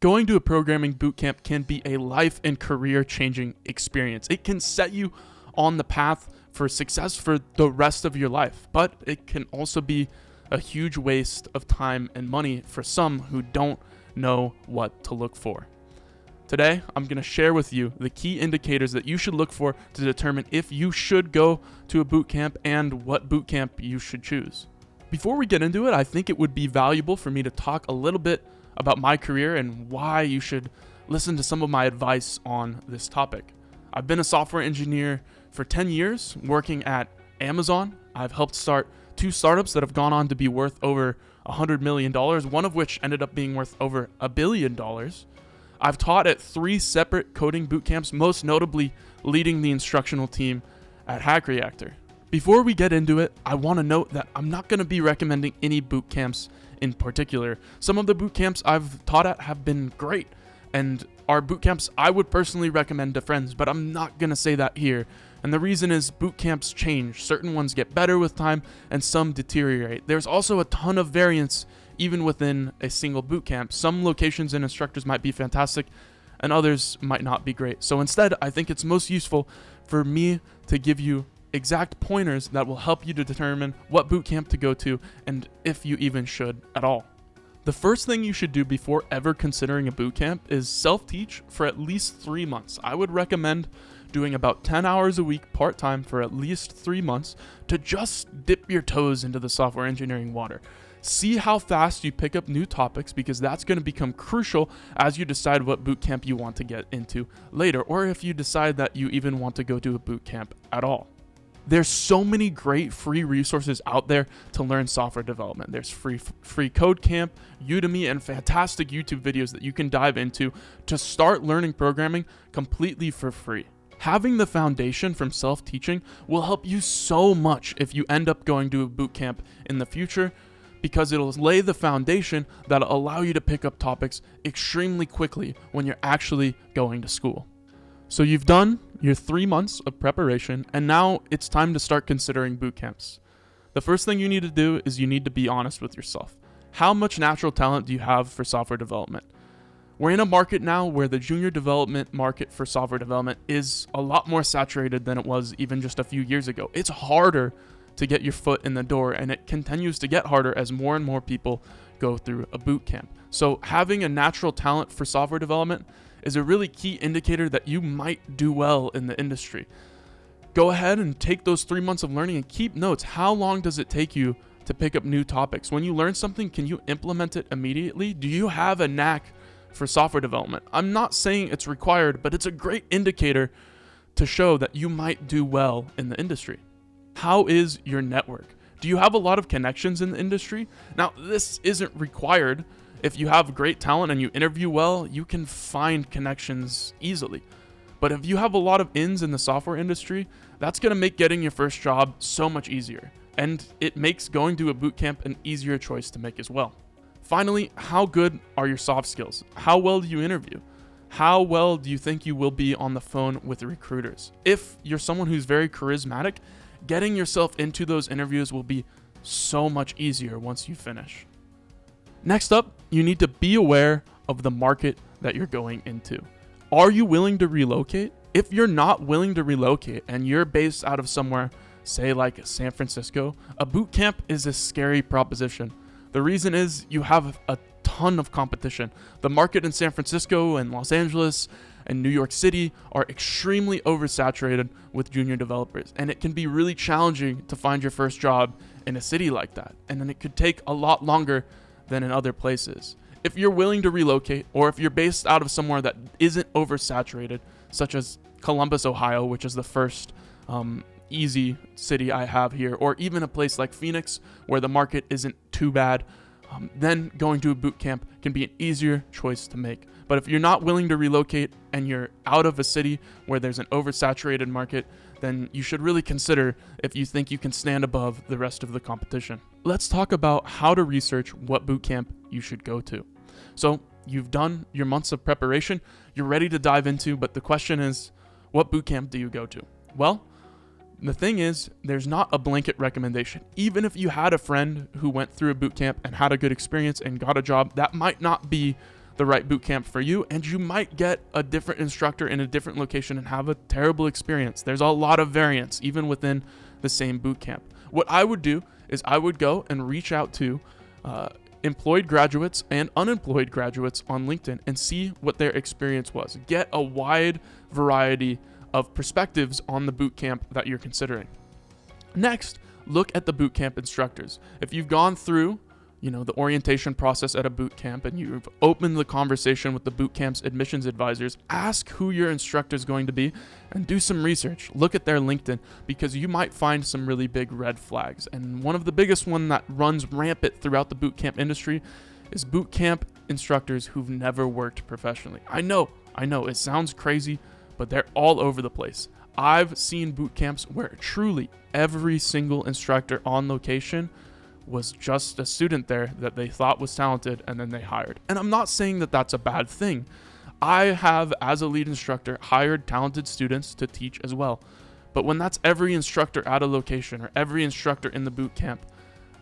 Going to a programming bootcamp can be a life and career-changing experience. It can set you on the path for success for the rest of your life, but it can also be a huge waste of time and money for some who don't know what to look for. Today, I'm going to share with you the key indicators that you should look for to determine if you should go to a bootcamp and what bootcamp you should choose. Before we get into it, I think it would be valuable for me to talk a little bit about my career and why you should listen to some of my advice on this topic. I've been a software engineer for 10 years, working at Amazon. I've helped start 2 startups that have gone on to be worth over $100 million, one of which ended up being worth over $1 billion. I've taught at 3 separate coding bootcamps, most notably leading the instructional team at Hack Reactor. Before we get into it, I want to note that I'm not going to be recommending any bootcamps in particular. Some of the bootcamps I've taught at have been great and are bootcamps I would personally recommend to friends, but I'm not going to say that here. And the reason is bootcamps change. Certain ones get better with time and some deteriorate. There's also a ton of variance even within a single bootcamp. Some locations and instructors might be fantastic and others might not be great. So instead, I think it's most useful for me to give you exact pointers that will help you to determine what bootcamp to go to and if you even should at all. The first thing you should do before ever considering a bootcamp is self-teach for at least 3 months. I would recommend doing about 10 hours a week part-time for at least 3 months to just dip your toes into the software engineering water. See how fast you pick up new topics, because that's going to become crucial as you decide what bootcamp you want to get into later, or if you decide that you even want to go to a bootcamp at all. There's so many great free resources out there to learn software development. There's free Code Camp, Udemy, and fantastic YouTube videos that you can dive into to start learning programming completely for free. Having the foundation from self-teaching will help you so much if you end up going to a bootcamp in the future, because it'll lay the foundation that'll allow you to pick up topics extremely quickly when you're actually going to school. So you've done your 3 months of preparation, and now it's time to start considering bootcamps. The first thing you need to do is you need to be honest with yourself. How much natural talent do you have for software development? We're in a market now where the junior development market for software development is a lot more saturated than it was even just a few years ago. It's harder to get your foot in the door, and it continues to get harder as more and more people go through a bootcamp. So having a natural talent for software development is a really key indicator that you might do well in the industry. Go ahead and take those 3 months of learning and keep notes. How long does it take you to pick up new topics? When you learn something, can you implement it immediately? Do you have a knack for software development? I'm not saying it's required, but it's a great indicator to show that you might do well in the industry. How is your network? Do you have a lot of connections in the industry? Now, this isn't required. If you have great talent and you interview well, you can find connections easily. But if you have a lot of ins in the software industry, that's going to make getting your first job so much easier. And it makes going to a bootcamp an easier choice to make as well. Finally, how good are your soft skills? How well do you interview? How well do you think you will be on the phone with recruiters? If you're someone who's very charismatic, getting yourself into those interviews will be so much easier once you finish. Next up, you need to be aware of the market that you're going into. Are you willing to relocate? If you're not willing to relocate and you're based out of somewhere, say like San Francisco, a bootcamp is a scary proposition. The reason is you have a ton of competition. The market in San Francisco and Los Angeles and New York City are extremely oversaturated with junior developers, and it can be really challenging to find your first job in a city like that, and then it could take a lot longer than in other places. If you're willing to relocate, or if you're based out of somewhere that isn't oversaturated, such as Columbus, Ohio, which is the first easy city I have here, or even a place like Phoenix where the market isn't too bad, then going to a boot camp can be an easier choice to make. But if you're not willing to relocate and you're out of a city where there's an oversaturated market, then you should really consider if you think you can stand above the rest of the competition. Let's talk about how to research what boot camp you should go to. So you've done your months of preparation, you're ready to dive into, but the question is, what boot camp do you go to? Well, the thing is, there's not a blanket recommendation. Even if you had a friend who went through a boot camp and had a good experience and got a job, that might not be the right boot camp for you, and you might get a different instructor in a different location and have a terrible experience. There's a lot of variance even within the same boot camp. What I would do is I would go and reach out to employed graduates and unemployed graduates on LinkedIn and see what their experience was. Get a wide variety of perspectives on the boot camp that you're considering. Next, look at the boot camp instructors. If you've gone through the orientation process at a boot camp and you've opened the conversation with the boot camp's admissions advisors, ask who your instructor is going to be and do some research. Look at their LinkedIn, because you might find some really big red flags. And one of the biggest one that runs rampant throughout the boot camp industry is boot camp instructors who've never worked professionally. I know, it sounds crazy, but they're all over the place. I've seen boot camps where truly every single instructor on location was just a student there that they thought was talented and then they hired. And I'm not saying that that's a bad thing. I have, as a lead instructor, hired talented students to teach as well. But when that's every instructor at a location or every instructor in the boot camp,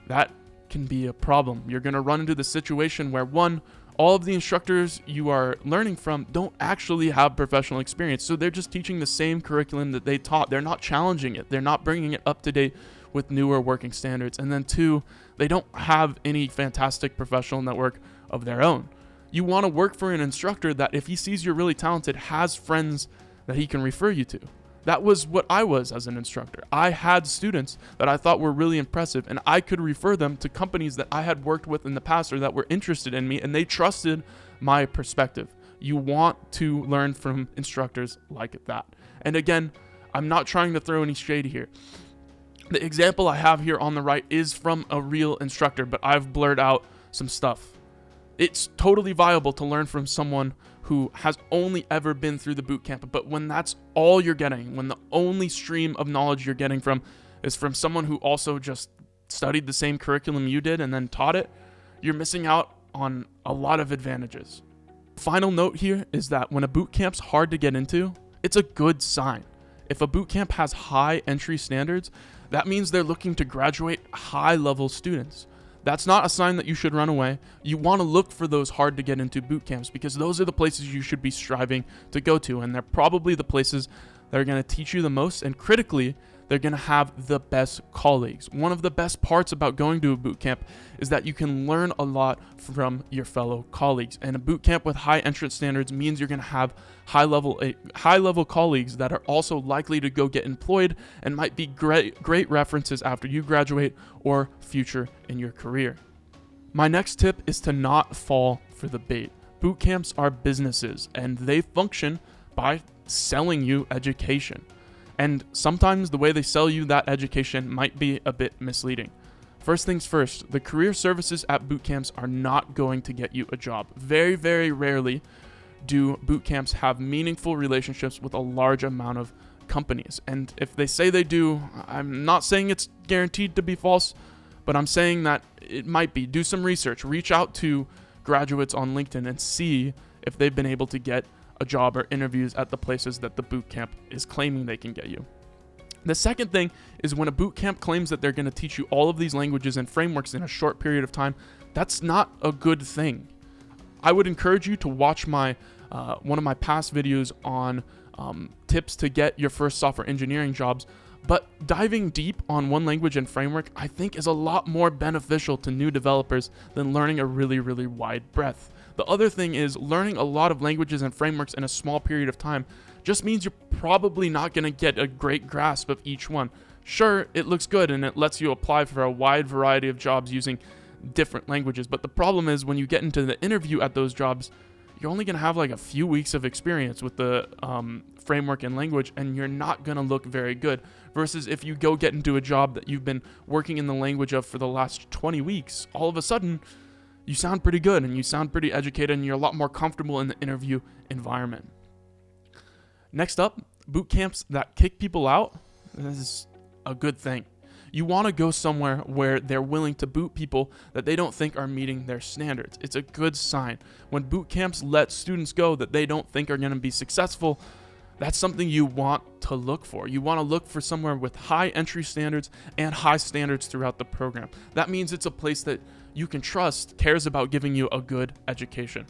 that can be a problem. You're going to run into the situation where, one, all of the instructors you are learning from don't actually have professional experience. So they're just teaching the same curriculum that they taught. They're not challenging it. They're not bringing it up to date with newer working standards. And then two, they don't have any fantastic professional network of their own. You want to work for an instructor that, if he sees you're really talented, has friends that he can refer you to. That was what I was as an instructor. I had students that I thought were really impressive, and I could refer them to companies that I had worked with in the past or that were interested in me, and they trusted my perspective. You want to learn from instructors like that. And again, I'm not trying to throw any shade here. The example I have here on the right is from a real instructor, but I've blurred out some stuff. It's totally viable to learn from someone who has only ever been through the boot camp, but when that's all you're getting, when the only stream of knowledge you're getting from is from someone who also just studied the same curriculum you did and then taught it, you're missing out on a lot of advantages. Final note here is that when a boot camp's hard to get into, it's a good sign. If a boot camp has high entry standards, that means they're looking to graduate high-level students. That's not a sign that you should run away. You want to look for those hard to get into boot camps, because those are the places you should be striving to go to, and they're probably the places that are going to teach you the most, and critically, they're going to have the best colleagues. One of the best parts about going to a boot camp is that you can learn a lot from your fellow colleagues. And a boot camp with high entrance standards means you're going to have high level colleagues that are also likely to go get employed and might be great references after you graduate or future in your career. My next tip is to not fall for the bait. Boot camps are businesses, and they function by selling you education. And sometimes the way they sell you that education might be a bit misleading. First things first, the career services at boot camps are not going to get you a job. Very, very rarely do boot camps have meaningful relationships with a large amount of companies. And if they say they do, I'm not saying it's guaranteed to be false, but I'm saying that it might be. Do some research. Reach out to graduates on LinkedIn and see if they've been able to get a job or interviews at the places that the boot camp is claiming they can get you. The second thing is, when a boot camp claims that they're going to teach you all of these languages and frameworks in a short period of time, that's not a good thing. I would encourage you to watch my one of my past videos on tips to get your first software engineering jobs. But diving deep on one language and framework, I think, is a lot more beneficial to new developers than learning a really, really wide breadth. The other thing is, learning a lot of languages and frameworks in a small period of time just means you're probably not going to get a great grasp of each one. Sure, it looks good and it lets you apply for a wide variety of jobs using different languages, but the problem is, when you get into the interview at those jobs, you're only going to have like a few weeks of experience with the framework and language, and you're not going to look very good. Versus if you go get into a job that you've been working in the language of for the last 20 weeks, all of a sudden, you sound pretty good and you sound pretty educated and you're a lot more comfortable in the interview environment. Next up, boot camps that kick people out. This is a good thing. You want to go somewhere where they're willing to boot people that they don't think are meeting their standards. It's a good sign. When boot camps let students go that they don't think are going to be successful, that's something you want to look for. You want to look for somewhere with high entry standards and high standards throughout the program. That means it's a place that you can trust cares about giving you a good education.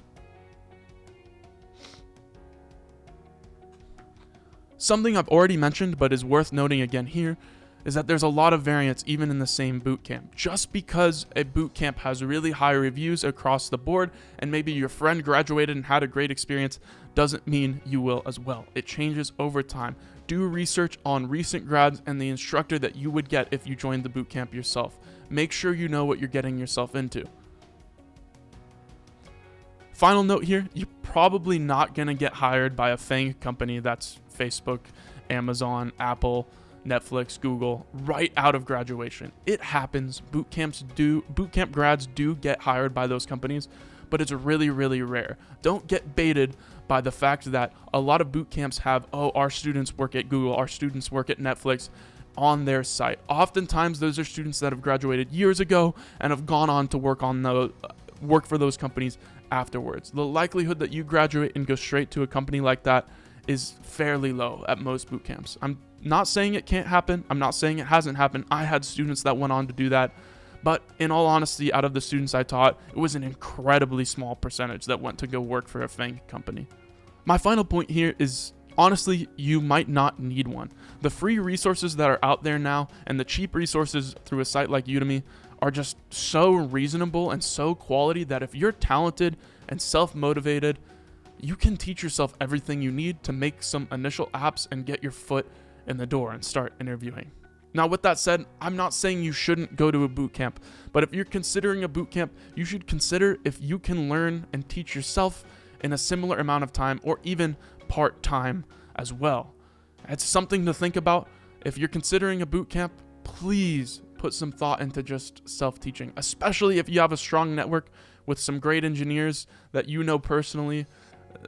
Something I've already mentioned but is worth noting again here is that there's a lot of variance even in the same bootcamp. Just because a bootcamp has really high reviews across the board and maybe your friend graduated and had a great experience doesn't mean you will as well. It changes over time. Do research on recent grads and the instructor that you would get if you joined the bootcamp yourself. Make sure you know what you're getting yourself into. Final note here, you're probably not going to get hired by a FANG company that's Facebook, Amazon, Apple, Netflix, Google, right out of graduation. It happens. Bootcamp grads do get hired by those companies, but it's really, really rare. Don't get baited by the fact that a lot of boot camps have, our students work at Google, our students work at Netflix on their site. Oftentimes, those are students that have graduated years ago and have gone on to work for those companies afterwards. The likelihood that you graduate and go straight to a company like that is fairly low at most boot camps. I'm not saying it can't happen. I'm not saying it hasn't happened. I had students that went on to do that. But in all honesty, out of the students I taught, it was an incredibly small percentage that went to go work for a FANG company. My final point here is, honestly, you might not need one. The free resources that are out there now and the cheap resources through a site like Udemy are just so reasonable and so quality that if you're talented and self-motivated, you can teach yourself everything you need to make some initial apps and get your foot in the door and start interviewing. Now, with that said, I'm not saying you shouldn't go to a boot camp, but if you're considering a boot camp, you should consider if you can learn and teach yourself in a similar amount of time or even part-time as well. It's something to think about. If you're considering a boot camp, please put some thought into just self-teaching, especially if you have a strong network with some great engineers that you know personally.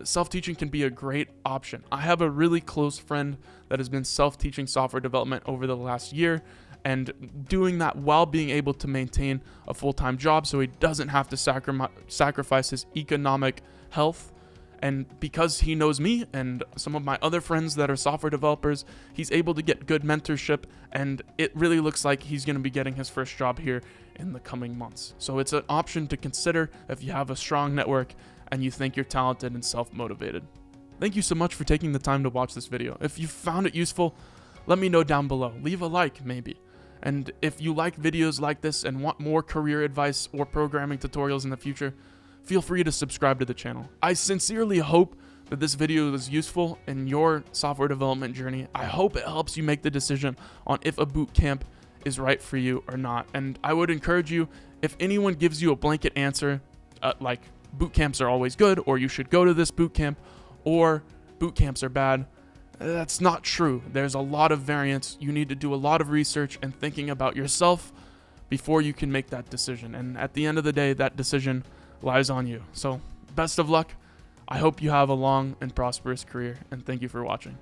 Self-teaching can be a great option. I have a really close friend that has been self-teaching software development over the last year and doing that while being able to maintain a full-time job so he doesn't have to sacrifice his economic health. And because he knows me and some of my other friends that are software developers, he's able to get good mentorship, and it really looks like he's going to be getting his first job here in the coming months. So it's an option to consider if you have a strong network and you think you're talented and self-motivated. Thank you so much for taking the time to watch this video. If you found it useful, let me know down below. Leave a like maybe. And if you like videos like this and want more career advice or programming tutorials in the future, feel free to subscribe to the channel. I sincerely hope that this video was useful in your software development journey. I hope it helps you make the decision on if a boot camp is right for you or not. And I would encourage you, if anyone gives you a blanket answer, like boot camps are always good, or you should go to this boot camp, or boot camps are bad, that's not true. There's a lot of variance. You need to do a lot of research and thinking about yourself before you can make that decision. And at the end of the day, that decision lies on you. So best of luck. I hope you have a long and prosperous career, and thank you for watching.